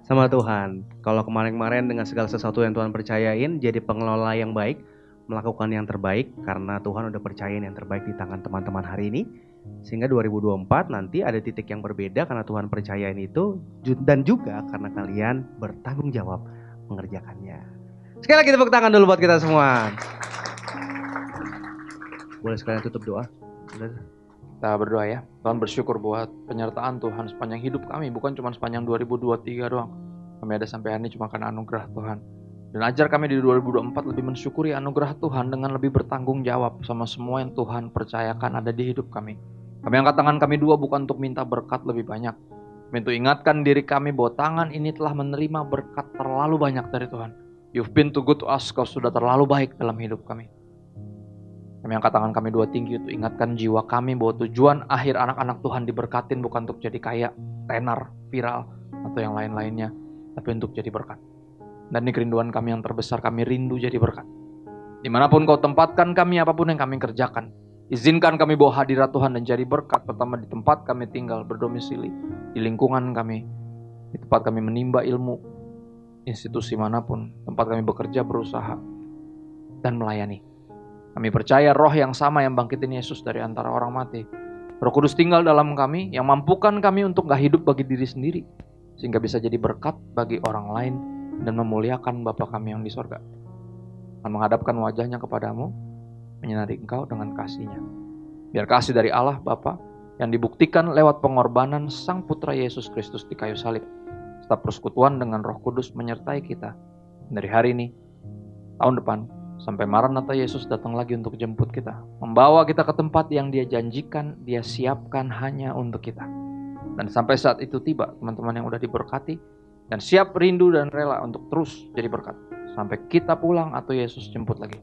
Tuhan. Kalau kemarin-kemarin dengan segala sesuatu yang Tuhan percayain, jadi pengelola yang baik, melakukan yang terbaik karena Tuhan udah percayain yang terbaik di tangan teman-teman hari ini. Sehingga 2024 nanti ada titik yang berbeda karena Tuhan percayain itu, dan juga karena kalian bertanggung jawab mengerjakannya. Sekali lagi tepuk tangan dulu buat kita semua. Boleh sekalian tutup doa? Kita berdoa ya. Tuhan, bersyukur buat penyertaan Tuhan sepanjang hidup kami, bukan cuma sepanjang 2023 doang. Kami ada sampai hari ini cuma karena anugerah Tuhan. Dan ajar kami di 2024 lebih mensyukuri anugerah Tuhan dengan lebih bertanggung jawab sama semua yang Tuhan percayakan ada di hidup kami. Kami angkat tangan kami dua bukan untuk minta berkat lebih banyak, tapi untuk ingatkan diri kami bahwa tangan ini telah menerima berkat terlalu banyak dari Tuhan. You've been too good to us, kau sudah terlalu baik dalam hidup kami. Kami angkat tangan kami dua tinggi untuk ingatkan jiwa kami bahwa tujuan akhir anak-anak Tuhan diberkatin bukan untuk jadi kaya, tenar, viral, atau yang lain-lainnya, tapi untuk jadi berkat. Dan ini kerinduan kami yang terbesar, kami rindu jadi berkat. Dimanapun kau tempatkan kami, apapun yang kami kerjakan, izinkan kami bawa hadirat Tuhan dan jadi berkat. Pertama di tempat kami tinggal, berdomisili, di lingkungan kami, di tempat kami menimba ilmu, institusi manapun, tempat kami bekerja, berusaha, dan melayani. Kami percaya roh yang sama yang bangkitin Yesus dari antara orang mati, Roh Kudus tinggal dalam kami, yang mampukan kami untuk gak hidup bagi diri sendiri, sehingga bisa jadi berkat bagi orang lain, dan memuliakan Bapa kami yang di sorga. Dan menghadapkan wajahnya kepadamu, menyinari engkau dengan kasih-Nya. Biar kasih dari Allah Bapa yang dibuktikan lewat pengorbanan Sang Putra Yesus Kristus di kayu salib, serta persekutuan dengan Roh Kudus menyertai kita dari hari ini, tahun depan, sampai Maranatha Yesus datang lagi untuk jemput kita, membawa kita ke tempat yang Dia janjikan, Dia siapkan hanya untuk kita. Dan sampai saat itu tiba, teman-teman yang udah diberkati dan siap rindu dan rela untuk terus jadi berkat sampai kita pulang atau Yesus jemput lagi.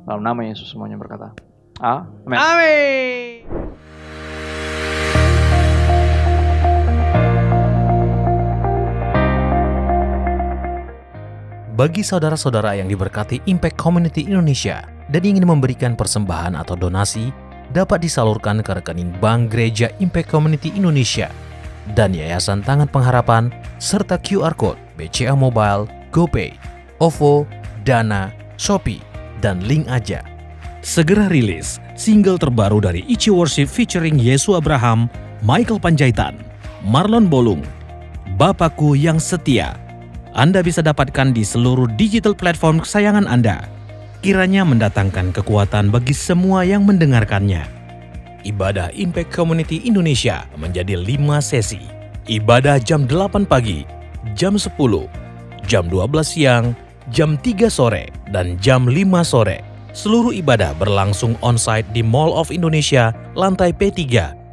Dalam nama Yesus semuanya berkata, amin. Amin. Bagi saudara-saudara yang diberkati Impact Community Indonesia dan ingin memberikan persembahan atau donasi, dapat disalurkan ke rekening Bank Gereja Impact Community Indonesia dan Yayasan Tangan Pengharapan, serta QR Code BCA Mobile, GoPay, OVO, Dana, Shopee, dan Link Aja. Segera rilis single terbaru dari Ichi Worship featuring Yesu Abraham, Michael Panjaitan, Marlon Bolung, Bapakku yang Setia. Anda bisa dapatkan di seluruh digital platform kesayangan Anda. Kiranya mendatangkan kekuatan bagi semua yang mendengarkannya. Ibadah Impact Community Indonesia menjadi 5 sesi. Ibadah jam 8 pagi, jam 10, jam 12 siang, jam 3 sore, dan jam 5 sore. Seluruh ibadah berlangsung on-site di Mall of Indonesia, lantai P3,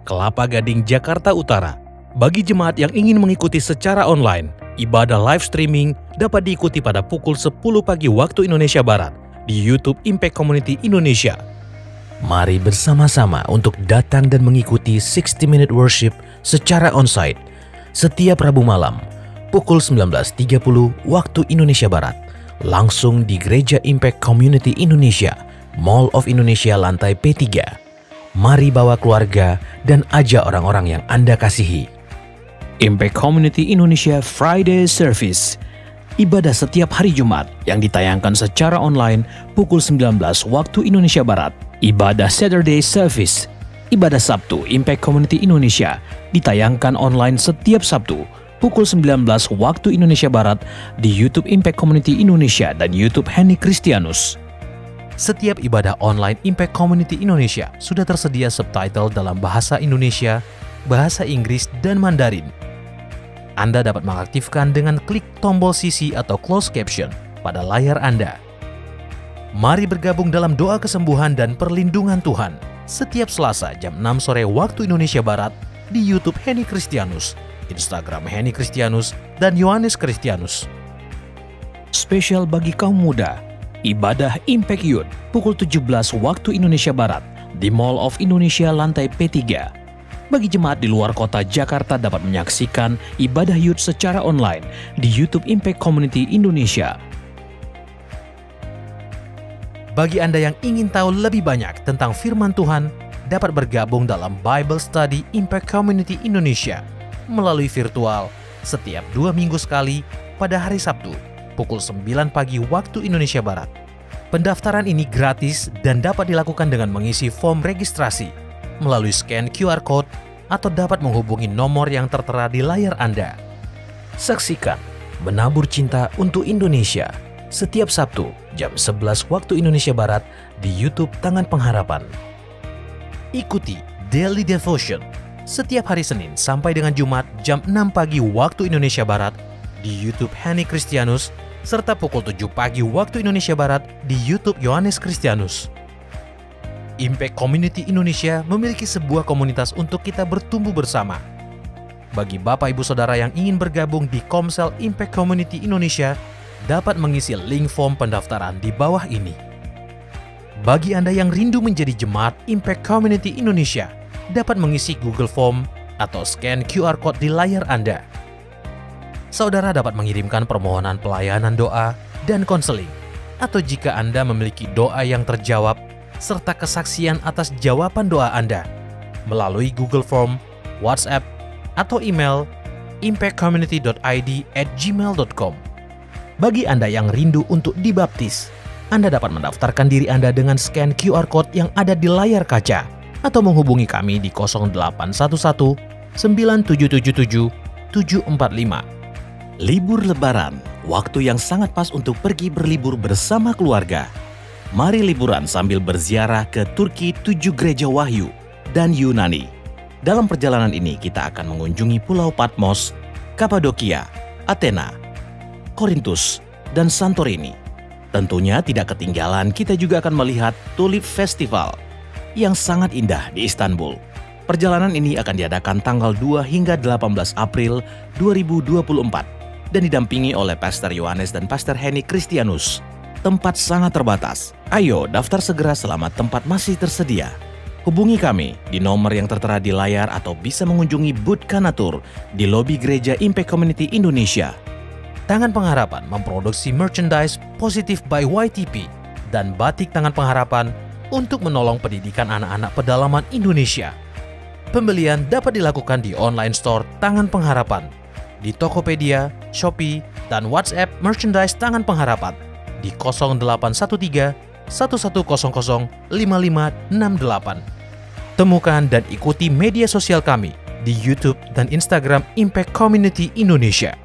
Kelapa Gading, Jakarta Utara. Bagi jemaat yang ingin mengikuti secara online, ibadah live streaming dapat diikuti pada pukul 10 pagi waktu Indonesia Barat di YouTube Impact Community Indonesia. Mari bersama-sama untuk datang dan mengikuti 60 Minute Worship secara onsite setiap Rabu malam pukul 19.30 waktu Indonesia Barat, langsung di Gereja Impact Community Indonesia, Mall of Indonesia lantai P3. Mari bawa keluarga dan ajak orang-orang yang Anda kasihi. Impact Community Indonesia Friday Service, ibadah setiap hari Jumat yang ditayangkan secara online pukul 19 waktu Indonesia Barat. Ibadah Saturday Service, ibadah Sabtu Impact Community Indonesia ditayangkan online setiap Sabtu pukul 19 waktu Indonesia Barat di YouTube Impact Community Indonesia dan YouTube Henny Kristianus. Setiap ibadah online Impact Community Indonesia sudah tersedia subtitle dalam bahasa Indonesia, bahasa Inggris, dan Mandarin. Anda dapat mengaktifkan dengan klik tombol CC atau closed caption pada layar Anda. Mari bergabung dalam doa kesembuhan dan perlindungan Tuhan setiap Selasa jam 6 sore waktu Indonesia Barat di YouTube Henny Kristianus, Instagram Henny Kristianus, dan Yohanes Kristianus. Spesial bagi kaum muda, Ibadah Impact Youth pukul 17 waktu Indonesia Barat di Mall of Indonesia lantai P3. Bagi jemaat di luar kota Jakarta dapat menyaksikan ibadah youth secara online di YouTube Impact Community Indonesia. Bagi Anda yang ingin tahu lebih banyak tentang firman Tuhan, dapat bergabung dalam Bible Study Impact Community Indonesia melalui virtual setiap 2 minggu sekali pada hari Sabtu, pukul 9 pagi waktu Indonesia Barat. Pendaftaran ini gratis dan dapat dilakukan dengan mengisi form registrasi melalui scan QR Code atau dapat menghubungi nomor yang tertera di layar Anda. Saksikan Menabur Cinta untuk Indonesia setiap Sabtu jam 11 waktu Indonesia Barat di YouTube Tangan Pengharapan. Ikuti Daily Devotion setiap hari Senin sampai dengan Jumat jam 6 pagi waktu Indonesia Barat di YouTube Henny Kristianus serta pukul 7 pagi waktu Indonesia Barat di YouTube Yohanes Kristianus. Impact Community Indonesia memiliki sebuah komunitas untuk kita bertumbuh bersama. Bagi Bapak Ibu Saudara yang ingin bergabung di Komsel Impact Community Indonesia, dapat mengisi link form pendaftaran di bawah ini. Bagi Anda yang rindu menjadi jemaat Impact Community Indonesia, dapat mengisi Google Form atau scan QR Code di layar Anda. Saudara dapat mengirimkan permohonan pelayanan doa dan konseling, atau jika Anda memiliki doa yang terjawab, serta kesaksian atas jawaban doa Anda, melalui Google Form, WhatsApp, atau email impactcommunity.id@gmail.com. Bagi Anda yang rindu untuk dibaptis, Anda dapat mendaftarkan diri Anda dengan scan QR Code yang ada di layar kaca atau menghubungi kami di 0811 9777 745. Libur Lebaran, waktu yang sangat pas untuk pergi berlibur bersama keluarga. Mari liburan sambil berziarah ke Turki 7 gereja Wahyu dan Yunani. Dalam perjalanan ini kita akan mengunjungi Pulau Patmos, Kapadokia, Athena, Korintus, dan Santorini. Tentunya tidak ketinggalan kita juga akan melihat Tulip Festival yang sangat indah di Istanbul. Perjalanan ini akan diadakan tanggal 2 hingga 18 April 2024 dan didampingi oleh Pastor Yohanes dan Pastor Henny Kristianus. Tempat sangat terbatas. Ayo daftar segera selama tempat masih tersedia. Hubungi kami di nomor yang tertera di layar atau bisa mengunjungi booth Kanatur di lobi Gereja Impact Community Indonesia. Tangan Pengharapan memproduksi merchandise Positive by YTP dan batik Tangan Pengharapan untuk menolong pendidikan anak-anak pedalaman Indonesia. Pembelian dapat dilakukan di online store Tangan Pengharapan, di Tokopedia, Shopee, dan WhatsApp merchandise Tangan Pengharapan di 0813 1100 5568. Temukan dan ikuti media sosial kami di YouTube dan Instagram Impact Community Indonesia.